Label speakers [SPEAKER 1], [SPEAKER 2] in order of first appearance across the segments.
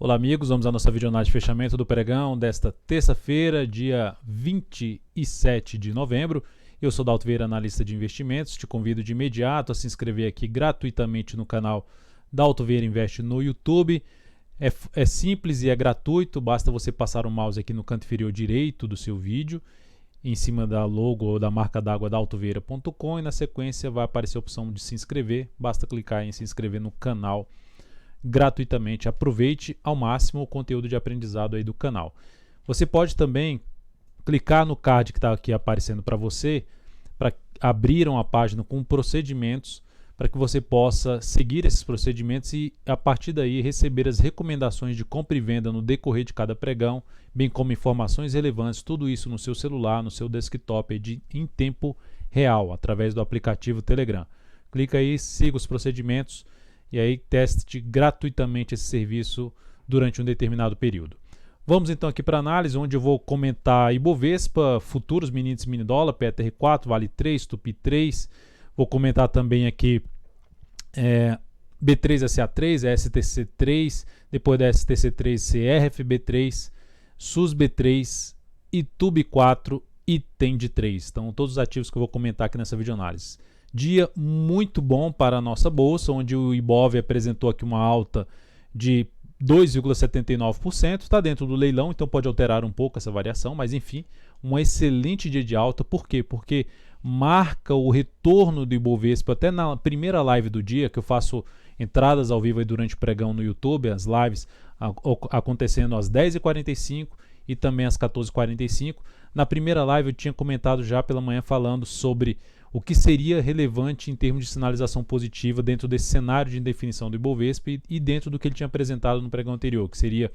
[SPEAKER 1] Olá amigos, vamos à nossa videoanálise de fechamento do pregão desta terça-feira, dia 27 de novembro. Eu sou Dalto Vieira, analista de investimentos. Te convido de imediato a se inscrever aqui gratuitamente no canal Dalto Vieira Investe no YouTube. É simples e é gratuito, basta você passar o mouse aqui no canto inferior direito do seu vídeo, em cima da logo ou da marca d'água daltovieira.com, e na sequência vai aparecer a opção de se inscrever. Basta clicar em se inscrever no canal gratuitamente. Aproveite ao máximo o conteúdo de aprendizado aí do canal. Você pode também clicar no card que está aqui aparecendo para você, para abrir uma página com procedimentos, para que você possa seguir esses procedimentos e a partir daí receber as recomendações de compra e venda no decorrer de cada pregão, bem como informações relevantes, tudo isso no seu celular, no seu desktop em tempo real, através do aplicativo Telegram. Clica aí, siga os procedimentos e aí teste gratuitamente esse serviço durante um determinado período. Vamos então aqui para a análise, onde eu vou comentar Ibovespa, futuros, mini índice, mini dólar, PTR4, Vale 3, Tupi 3. Vou comentar também aqui B3SA3, STC3, depois da STC3, CRFB3, SUSB3, ITUB4 e TEND3. Então todos os ativos que eu vou comentar aqui nessa videoanálise. Dia muito bom para a nossa bolsa, onde o Ibov apresentou aqui uma alta de 2,79%, está dentro do leilão, então pode alterar um pouco essa variação, mas enfim, um excelente dia de alta. Por quê? Porque marca o retorno do Ibovespa. Até na primeira live do dia, que eu faço entradas ao vivo aí durante o pregão no YouTube, as lives acontecendo às 10h45 e também às 14h45. Na primeira live eu tinha comentado já pela manhã falando sobre o que seria relevante em termos de sinalização positiva dentro desse cenário de indefinição do Ibovespa e dentro do que ele tinha apresentado no pregão anterior, que seria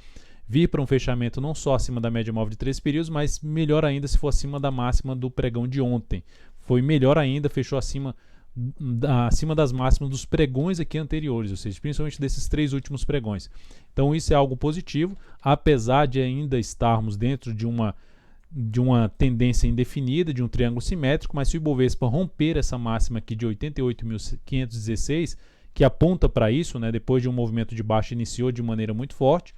[SPEAKER 1] vir para um fechamento não só acima da média móvel de 3 períodos, mas melhor ainda se for acima da máxima do pregão de ontem. Foi melhor ainda, fechou acima das máximas dos pregões aqui anteriores, ou seja, principalmente desses 3 últimos pregões. Então isso é algo positivo, apesar de ainda estarmos dentro de uma tendência indefinida, de um triângulo simétrico, mas se o Ibovespa romper essa máxima aqui de 88.516, que aponta para isso, né, depois de um movimento de baixa iniciou de maneira muito forte,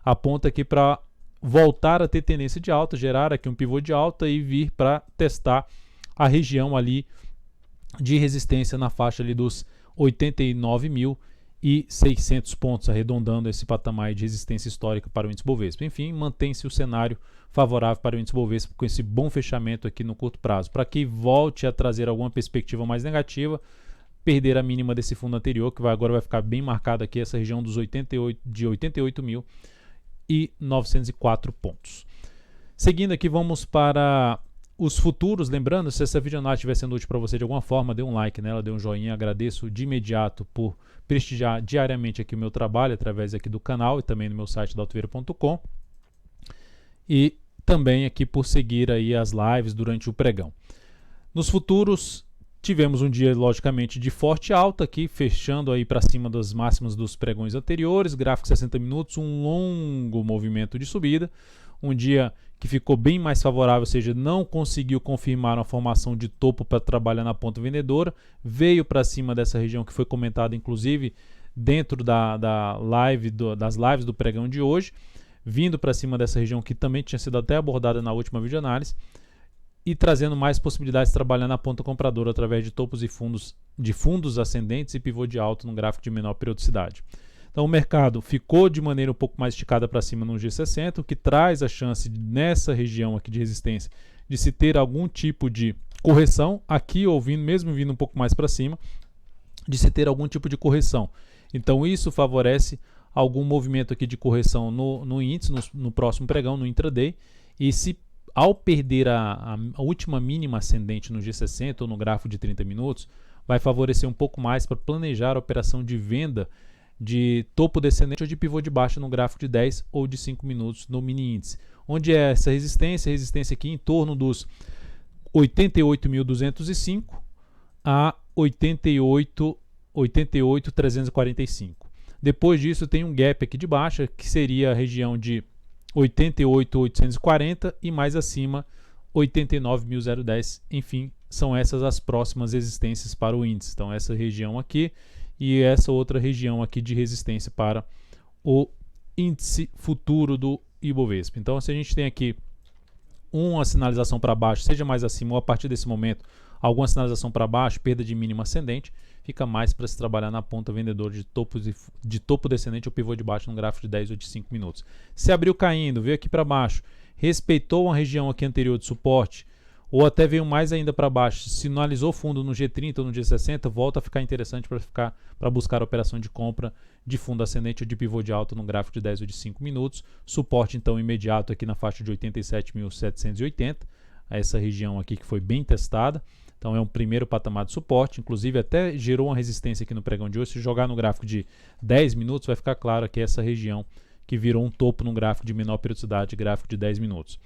[SPEAKER 1] aponta aqui para voltar a ter tendência de alta, gerar aqui um pivô de alta e vir para testar a região ali de resistência na faixa ali dos 89.600 pontos, arredondando esse patamar de resistência histórica para o índice Bovespa. Enfim, mantém-se o cenário favorável para o índice Bovespa com esse bom fechamento aqui no curto prazo. Para que volte a trazer alguma perspectiva mais negativa, perder a mínima desse fundo anterior, que agora vai ficar bem marcado aqui, essa região dos 88.904 pontos. Seguindo aqui, vamos para os futuros. Lembrando, se essa videoanálise estiver sendo útil para você de alguma forma, dê um like nela, dê um joinha. Agradeço de imediato por prestigiar diariamente aqui o meu trabalho através aqui do canal e também no meu site daltovieira.com, e também aqui por seguir aí as lives durante o pregão. Nos futuros tivemos um dia logicamente de forte alta aqui, fechando aí para cima das máximas dos pregões anteriores, gráfico 60 minutos, um longo movimento de subida, um dia que ficou bem mais favorável, ou seja, não conseguiu confirmar uma formação de topo para trabalhar na ponta vendedora, veio para cima dessa região que foi comentada inclusive dentro das lives do pregão de hoje, vindo para cima dessa região que também tinha sido até abordada na última videoanálise e trazendo mais possibilidades de trabalhar na ponta compradora através de topos e fundos ascendentes e pivô de alta no gráfico de menor periodicidade. Então o mercado ficou de maneira um pouco mais esticada para cima no G60, o que traz a chance nessa região aqui de resistência de se ter algum tipo de correção, aqui mesmo vindo um pouco mais para cima, de se ter algum tipo de correção. Então isso favorece algum movimento aqui de correção no índice, no próximo pregão, no intraday, e se ao perder a última mínima ascendente no G60 ou no gráfico de 30 minutos, vai favorecer um pouco mais para planejar a operação de venda de topo descendente ou de pivô de baixa no gráfico de 10 ou de 5 minutos no mini índice, onde é essa resistência aqui em torno dos 88.205 a 88.345. Depois disso tem um gap aqui de baixa, que seria a região de 88.840 e mais acima 89.010. Enfim, são essas as próximas resistências para o índice. Então essa região aqui e essa outra região aqui de resistência para o índice futuro do Ibovespa. Então, se a gente tem aqui uma sinalização para baixo, seja mais acima ou a partir desse momento, alguma sinalização para baixo, perda de mínimo ascendente, fica mais para se trabalhar na ponta vendedora de topo descendente ou pivô de baixo no gráfico de 10 ou de 5 minutos. Se abriu caindo, veio aqui para baixo, respeitou uma região aqui anterior de suporte, ou até veio mais ainda para baixo, sinalizou fundo no G30 ou no G60, volta a ficar interessante para buscar a operação de compra de fundo ascendente ou de pivô de alta no gráfico de 10 ou de 5 minutos. Suporte então imediato aqui na faixa de 87.780, essa região aqui que foi bem testada. Então é um primeiro patamar de suporte, inclusive até gerou uma resistência aqui no pregão de hoje. Se jogar no gráfico de 10 minutos, vai ficar claro que é essa região que virou um topo no gráfico de menor periodicidade, gráfico de 10 minutos.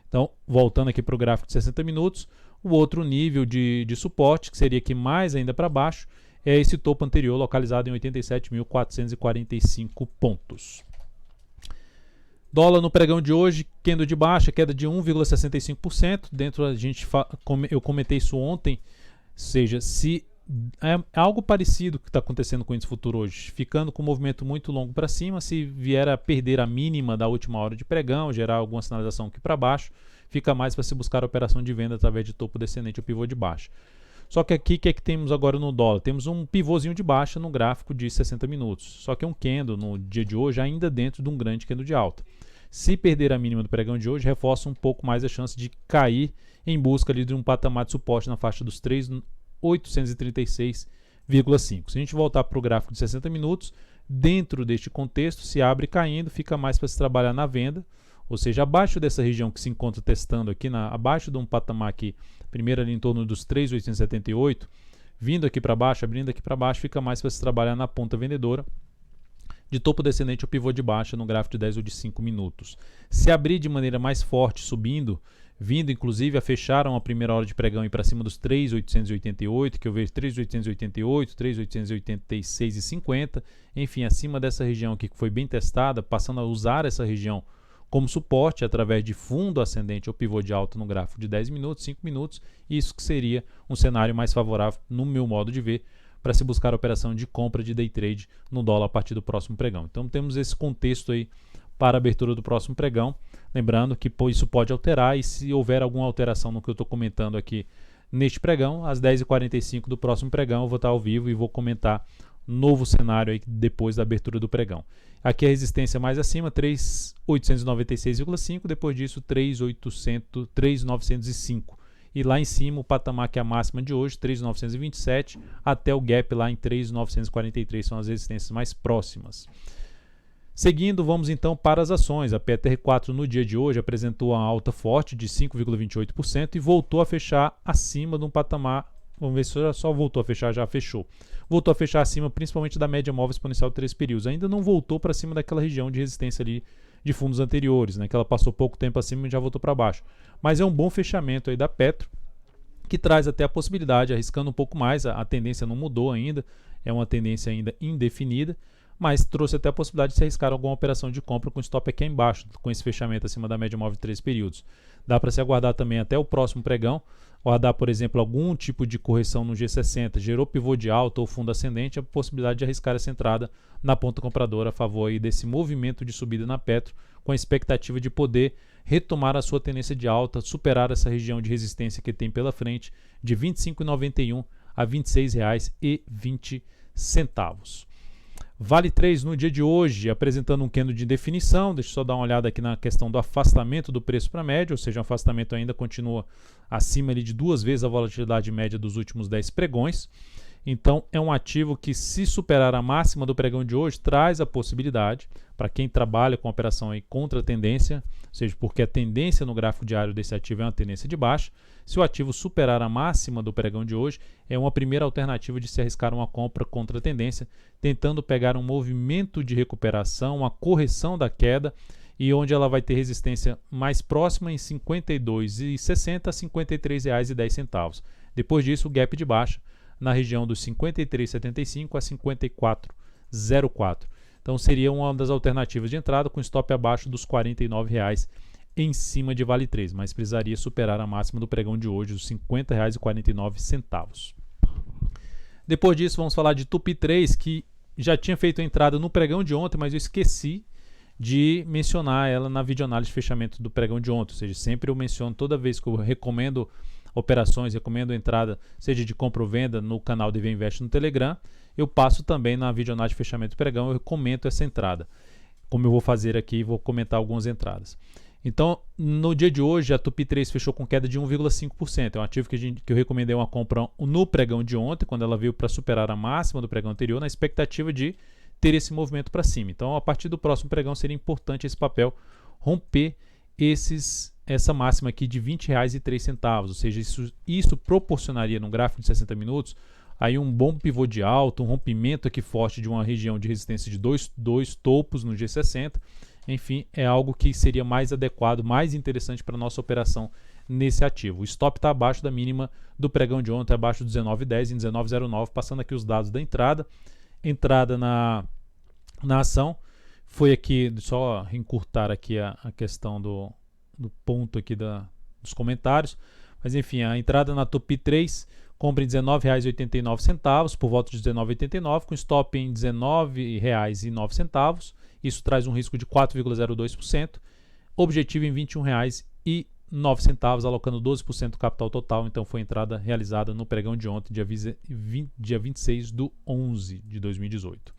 [SPEAKER 1] Então, voltando aqui para o gráfico de 60 minutos, o outro nível de suporte, que seria aqui mais ainda para baixo, é esse topo anterior, localizado em 87.445 pontos. Dólar no pregão de hoje, candle de baixa, queda de 1,65%. Dentro eu comentei isso ontem, ou seja, se é algo parecido que está acontecendo com o índice futuro hoje, ficando com um movimento muito longo para cima, se vier a perder a mínima da última hora de pregão, gerar alguma sinalização aqui para baixo, fica mais para se buscar a operação de venda através de topo descendente ou pivô de baixa. Só que aqui, o que é que temos agora no dólar? Temos um pivôzinho de baixa no gráfico de 60 minutos, só que é um candle no dia de hoje ainda dentro de um grande candle de alta. Se perder a mínima do pregão de hoje, reforça um pouco mais a chance de cair em busca ali de um patamar de suporte na faixa dos 3.836,5. Se a gente voltar para o gráfico de 60 minutos, dentro deste contexto, se abre caindo, fica mais para se trabalhar na venda, ou seja, abaixo dessa região que se encontra testando aqui, abaixo de um patamar aqui, primeiro ali em torno dos 3.878, vindo aqui para baixo, abrindo aqui para baixo, fica mais para se trabalhar na ponta vendedora, de topo descendente ou pivô de baixa no gráfico de 10 ou de 5 minutos. Se abrir de maneira mais forte, subindo, vindo inclusive a fechar uma primeira hora de pregão para cima dos 3.888, que eu vejo 3.888, 3.886,50, enfim, acima dessa região aqui que foi bem testada, passando a usar essa região como suporte através de fundo ascendente ou pivô de alta no gráfico de 10 minutos, 5 minutos, isso que seria um cenário mais favorável, no meu modo de ver, para se buscar a operação de compra de day trade no dólar a partir do próximo pregão. Então temos esse contexto aí para a abertura do próximo pregão, lembrando que isso pode alterar, e se houver alguma alteração no que eu estou comentando aqui neste pregão, às 10h45 do próximo pregão eu vou estar ao vivo e vou comentar novo cenário aí depois da abertura do pregão. Aqui a resistência mais acima, 3.896,5, depois disso 3.905. E lá em cima o patamar que é a máxima de hoje, 3.927, até o gap lá em 3.943, são as resistências mais próximas. Seguindo, vamos então para as ações. A PTR4 no dia de hoje apresentou uma alta forte de 5,28% e voltou a fechar acima de um patamar, vamos ver se só voltou a fechar, já fechou. Voltou a fechar acima principalmente da média móvel exponencial de 3 períodos. Ainda não voltou para cima daquela região de resistência ali de fundos anteriores, né, que ela passou pouco tempo acima e já voltou para baixo. Mas é um bom fechamento aí da Petro, que traz até a possibilidade, arriscando um pouco mais, a tendência não mudou ainda, é uma tendência ainda indefinida, mas trouxe até a possibilidade de se arriscar alguma operação de compra com stop aqui embaixo, com esse fechamento acima da média móvel de 3 períodos. Dá para se aguardar também até o próximo pregão, guardar, por exemplo, algum tipo de correção no G60, gerou pivô de alta ou fundo ascendente, a possibilidade de arriscar essa entrada na ponta compradora a favor aí desse movimento de subida na Petro, com a expectativa de poder retomar a sua tendência de alta, superar essa região de resistência que tem pela frente de R$ 25,91 a R$ 26,20. Vale 3 no dia de hoje, apresentando um candle de definição. Deixa eu só dar uma olhada aqui na questão do afastamento do preço para a média, ou seja, o afastamento ainda continua acima ali de 2 vezes a volatilidade média dos últimos 10 pregões. Então é um ativo que, se superar a máxima do pregão de hoje, traz a possibilidade, para quem trabalha com operação aí contra a tendência, ou seja, porque a tendência no gráfico diário desse ativo é uma tendência de baixa, se o ativo superar a máxima do pregão de hoje, é uma primeira alternativa de se arriscar uma compra contra a tendência, tentando pegar um movimento de recuperação, uma correção da queda, e onde ela vai ter resistência mais próxima em R$ 52,60 a R$ 53,10. Depois disso, o gap de baixa na região dos 53,75 a 54,04. Então seria uma das alternativas de entrada, com stop abaixo dos R$ 49,00 em cima de Vale 3, mas precisaria superar a máxima do pregão de hoje, os R$ 50,49. Depois disso, vamos falar de Tupi 3, que já tinha feito a entrada no pregão de ontem, mas eu esqueci de mencionar ela na videoanálise de fechamento do pregão de ontem. Ou seja, sempre eu menciono toda vez que eu recomendo operações, recomendo entrada, seja de compra ou venda no canal DV Invest no Telegram, eu passo também na videoanálise de fechamento do pregão, eu comento essa entrada. Como eu vou fazer aqui, vou comentar algumas entradas. Então, no dia de hoje, a Tupi 3 fechou com queda de 1,5%. É um ativo que eu recomendei uma compra no pregão de ontem, quando ela veio para superar a máxima do pregão anterior, na expectativa de ter esse movimento para cima. Então, a partir do próximo pregão, seria importante esse papel romper essa máxima aqui de R$ 20,03. Ou seja, isso proporcionaria, num gráfico de 60 minutos, aí um bom pivô de alta, um rompimento aqui forte de uma região de resistência de dois topos no G60. Enfim, é algo que seria mais adequado, mais interessante para a nossa operação nesse ativo. O stop está abaixo da mínima do pregão de ontem, abaixo do 19,10 em 19,09. Passando aqui os dados da entrada. Entrada na ação foi aqui, só encurtar aqui a questão do ponto aqui dos comentários. Mas enfim, a entrada na Tupi 3, compra em R$ 19,89, por volta de R$ 19,89, com stop em R$ 19,09. Isso traz um risco de 4,02%. Objetivo em R$ 21,09, alocando 12% do capital total. Então foi entrada realizada no pregão de ontem, dia 26/11/2018.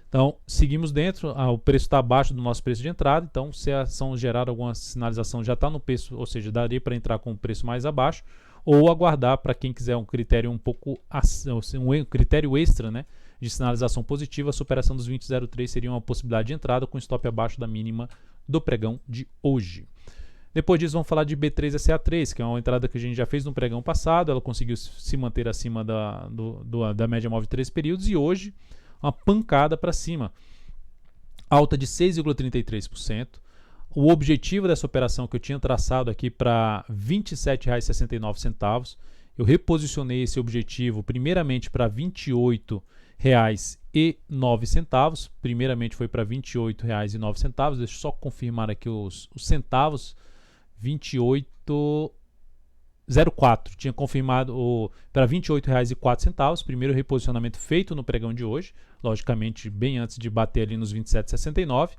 [SPEAKER 1] Então, seguimos dentro, o preço está abaixo do nosso preço de entrada, então se a ação gerar alguma sinalização já está no preço, ou seja, daria para entrar com um preço mais abaixo, ou aguardar para quem quiser um critério um critério extra, né, de sinalização positiva. A superação dos 20,03 seria uma possibilidade de entrada com stop abaixo da mínima do pregão de hoje. Depois disso, vamos falar de B3SA3, que é uma entrada que a gente já fez no pregão passado. Ela conseguiu se manter acima da média móvel de 3 períodos e hoje uma pancada para cima, alta de 6,33%. O objetivo dessa operação que eu tinha traçado aqui para R$ 27,69, eu reposicionei esse objetivo primeiramente para R$ 28,09. Primeiramente foi para R$ 28,09. Deixa eu só confirmar aqui os centavos. 28,04. Tinha confirmado para R$ 28,04. Primeiro reposicionamento feito no pregão de hoje, logicamente bem antes de bater ali nos 27,69.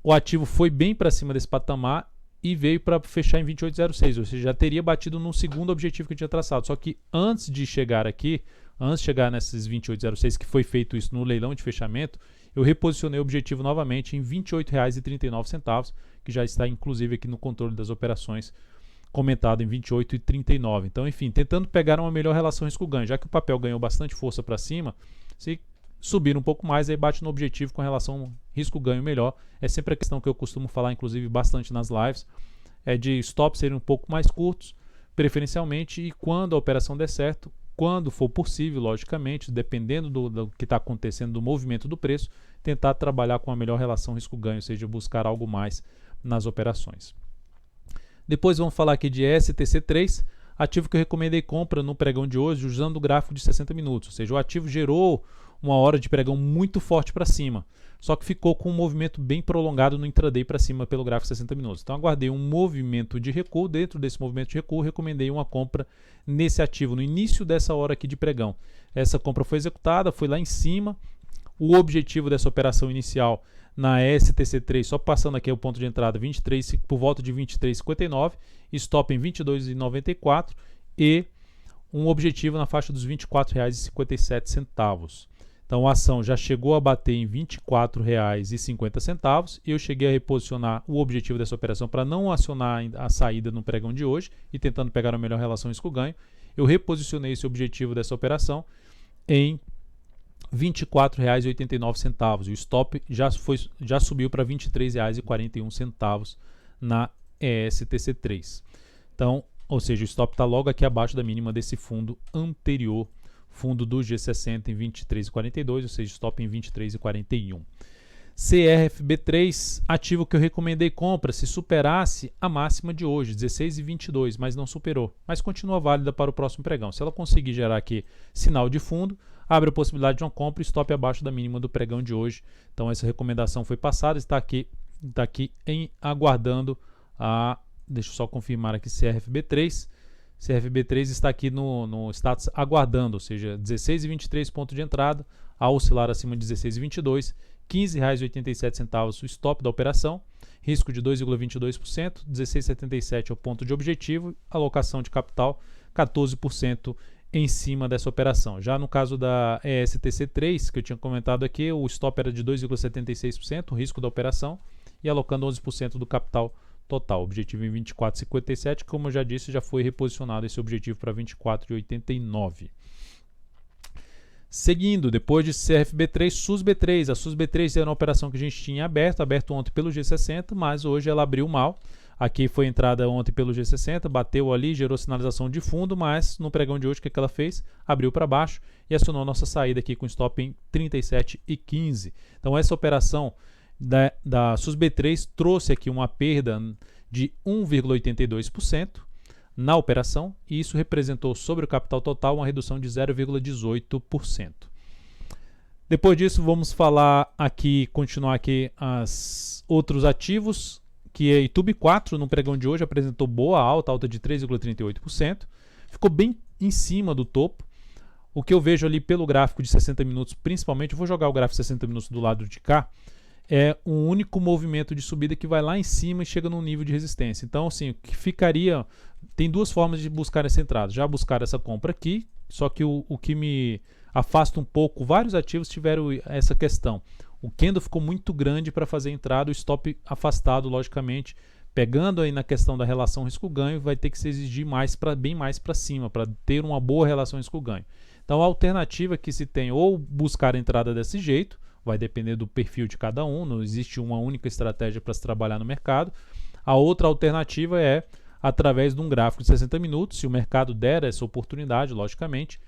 [SPEAKER 1] O ativo foi bem para cima desse patamar e veio para fechar em 28,06, ou seja, já teria batido no segundo objetivo que eu tinha traçado. Só que antes de chegar aqui, antes de chegar nesses 28,06, que foi feito isso no leilão de fechamento, eu reposicionei o objetivo novamente em R$ 28,39, que já está inclusive aqui no controle das operações, comentado em 28,39. Então, enfim, tentando pegar uma melhor relação risco-ganho, já que o papel ganhou bastante força para cima, se subir um pouco mais, aí bate no objetivo com relação risco-ganho melhor. É sempre a questão que eu costumo falar, inclusive, bastante nas lives, é de stops serem um pouco mais curtos, preferencialmente, e quando a operação der certo, quando for possível, logicamente, dependendo do que está acontecendo, do movimento do preço, tentar trabalhar com a melhor relação risco-ganho, ou seja, buscar algo mais nas operações. Depois vamos falar aqui de STC3, ativo que eu recomendei compra no pregão de hoje usando o gráfico de 60 minutos, ou seja, o ativo gerou uma hora de pregão muito forte para cima, só que ficou com um movimento bem prolongado no intraday para cima pelo gráfico de 60 minutos. Então aguardei um movimento de recuo, dentro desse movimento de recuo recomendei uma compra nesse ativo no início dessa hora aqui de pregão. Essa compra foi executada, foi lá em cima. O objetivo dessa operação inicial na STC3, só passando aqui o ponto de entrada 23, por volta de 23,59, stop em 22,94 e um objetivo na faixa dos R$ 24,57. Então a ação já chegou a bater em R$ 24,50 e eu cheguei a reposicionar o objetivo dessa operação para não acionar a saída no pregão de hoje e tentando pegar a melhor relação risco-ganho. Eu reposicionei esse objetivo dessa operação em R$ 24,89. O stop já subiu para R$ 23,41 na STC3. Então, ou seja, o stop está logo aqui abaixo da mínima desse fundo anterior, fundo do G60 em 23,42, ou seja, stop em 23,41. CRFB3, ativo que eu recomendei compra se superasse a máxima de hoje, 16,22, mas não superou, mas continua válida para o próximo pregão. Se ela conseguir gerar aqui sinal de fundo, abre a possibilidade de uma compra e stop abaixo da mínima do pregão de hoje. Então essa recomendação foi passada, está aqui aguardando a... Deixa eu só confirmar aqui, CRFB3. CRFB3 está aqui no status aguardando, ou seja, 16,23 ponto de entrada, a oscilar acima de 16,22 R$ 15,87 o stop da operação, risco de 2,22%, 16,77 é o ponto de objetivo, alocação de capital 14% em cima dessa operação. Já no caso da ESTC3, que eu tinha comentado aqui, o stop era de 2,76%, o risco da operação, e alocando 11% do capital total. Objetivo em 24,57, como eu já disse, já foi reposicionado esse objetivo para 24,89. Seguindo, depois de CFB3, SUSB3. A SUSB3 era uma operação que a gente tinha aberto ontem pelo G60, mas hoje ela abriu mal. Aqui foi entrada ontem pelo G60, bateu ali, gerou sinalização de fundo, mas no pregão de hoje o que ela fez? Abriu para baixo e acionou a nossa saída aqui com stop em 37,15. Então essa operação da SUSB3 trouxe aqui uma perda de 1,82% na operação, e isso representou sobre o capital total uma redução de 0,18%. Depois disso, vamos falar aqui, continuar aqui os outros ativos, que é Itube 4, no pregão de hoje apresentou boa alta de 3,38%, ficou bem em cima do topo. O que eu vejo ali pelo gráfico de 60 minutos, principalmente, eu vou jogar o gráfico de 60 minutos do lado de cá, é um único movimento de subida que vai lá em cima e chega num nível de resistência. Então, assim, o que ficaria... Tem duas formas de buscar essa entrada. Já buscar essa compra aqui, só que o que me afasta um pouco, vários ativos tiveram essa questão. O candle ficou muito grande para fazer a entrada, o stop afastado, logicamente. Pegando aí na questão da relação risco-ganho, vai ter que se exigir bem mais para cima, para ter uma boa relação risco-ganho. Então, a alternativa que se tem, ou buscar a entrada desse jeito, vai depender do perfil de cada um, não existe uma única estratégia para se trabalhar no mercado. A outra alternativa é através de um gráfico de 60 minutos, se o mercado der essa oportunidade, logicamente,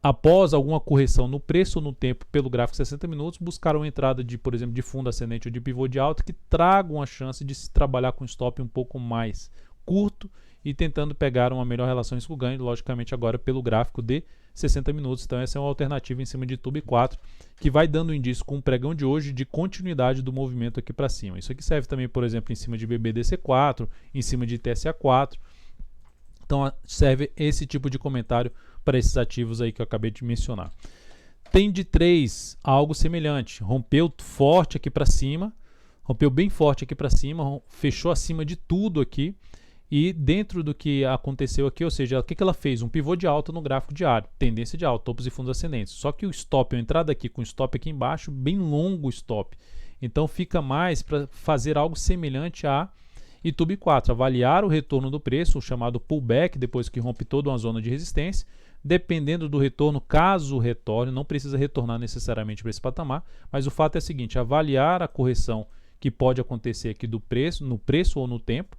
[SPEAKER 1] após alguma correção no preço ou no tempo pelo gráfico de 60 minutos, buscar uma entrada de, por exemplo, de fundo ascendente ou de pivô de alta que tragam a chance de se trabalhar com stop um pouco mais curto e tentando pegar uma melhor relação risco-ganho, logicamente agora pelo gráfico de 60 minutos. Então essa é uma alternativa em cima de Itube 4, que vai dando indício com o pregão de hoje de continuidade do movimento aqui para cima. Isso aqui serve também, por exemplo, em cima de BBDC4, em cima de TSA4. Então serve esse tipo de comentário para esses ativos aí que eu acabei de mencionar. Tem de 3 algo semelhante, rompeu forte aqui para cima, rompeu bem forte aqui para cima, fechou acima de tudo aqui. E dentro do que aconteceu aqui, ou seja, o que ela fez? Um pivô de alta no gráfico diário, tendência de alta, topos e fundos ascendentes. Só que o stop, a entrada aqui com o stop aqui embaixo, bem longo o stop. Então fica mais para fazer algo semelhante a Itube 4, avaliar o retorno do preço, o chamado pullback, depois que rompe toda uma zona de resistência. Dependendo do retorno, caso retorne, não precisa retornar necessariamente para esse patamar, mas o fato é o seguinte, avaliar a correção que pode acontecer aqui do preço, no preço ou no tempo.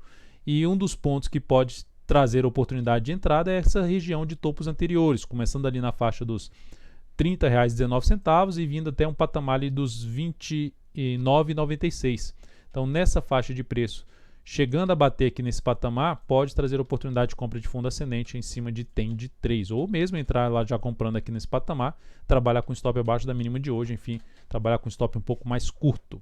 [SPEAKER 1] E um dos pontos que pode trazer oportunidade de entrada é essa região de topos anteriores, começando ali na faixa dos R$ 30,19 e vindo até um patamar ali dos R$ 29,96. Então, nessa faixa de preço, chegando a bater aqui nesse patamar, pode trazer oportunidade de compra de fundo ascendente em cima de TEND 3, ou mesmo entrar lá já comprando aqui nesse patamar, trabalhar com stop abaixo da mínima de hoje, enfim, trabalhar com stop um pouco mais curto.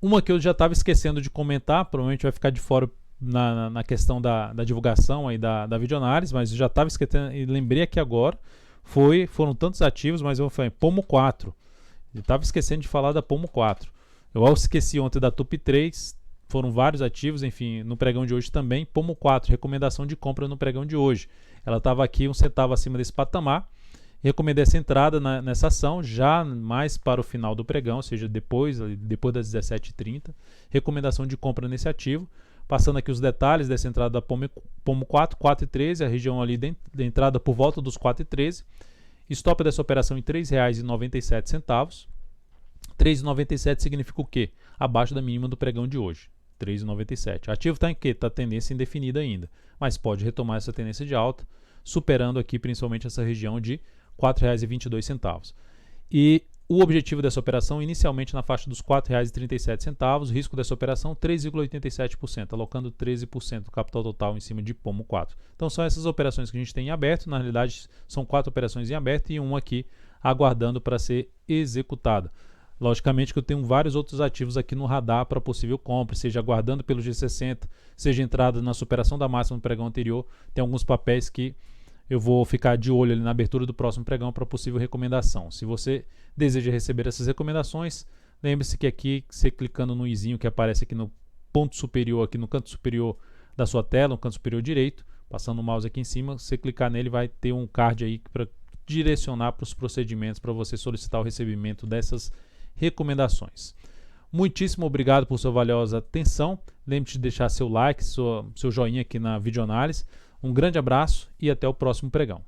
[SPEAKER 1] Uma que eu já estava esquecendo de comentar, provavelmente vai ficar de fora na questão da divulgação aí da videoanálise, mas eu já estava esquecendo e lembrei aqui agora, foram tantos ativos, mas eu falei, Pomo 4, eu estava esquecendo de falar da Pomo 4. Eu esqueci ontem da Tupi 3, foram vários ativos, enfim, no pregão de hoje também, Pomo 4, recomendação de compra no pregão de hoje. Ela estava aqui um centavo acima desse patamar, recomendei essa entrada nessa ação já mais para o final do pregão, ou seja, depois das 17h30. Recomendação de compra nesse ativo. Passando aqui os detalhes dessa entrada da Pomo 4, 4,13, a região ali de entrada por volta dos 4,13. Stop dessa operação em R$ 3,97. 3,97 significa o quê? Abaixo da mínima do pregão de hoje. 3,97. Ativo está em quê? Está tendência indefinida ainda, mas pode retomar essa tendência de alta, superando aqui principalmente essa região de R$ 4,22. E o objetivo dessa operação inicialmente na faixa dos R$ 4,37, risco dessa operação 3,87%, alocando 13% do capital total em cima de Pomo 4. Então são essas operações que a gente tem em aberto, na realidade são 4 operações em aberto e uma aqui aguardando para ser executada. Logicamente que eu tenho vários outros ativos aqui no radar para possível compra, seja aguardando pelo G60, seja entrada na superação da máxima no pregão anterior. Tem alguns papéis que eu vou ficar de olho ali na abertura do próximo pregão para possível recomendação. Se você deseja receber essas recomendações, lembre-se que aqui, você clicando no izinho que aparece aqui no ponto superior, aqui no canto superior da sua tela, no canto superior direito, passando o mouse aqui em cima, você clicar nele vai ter um card aí para direcionar para os procedimentos para você solicitar o recebimento dessas recomendações. Muitíssimo obrigado por sua valiosa atenção. Lembre-se de deixar seu like, seu joinha aqui na videoanálise. Um grande abraço e até o próximo pregão.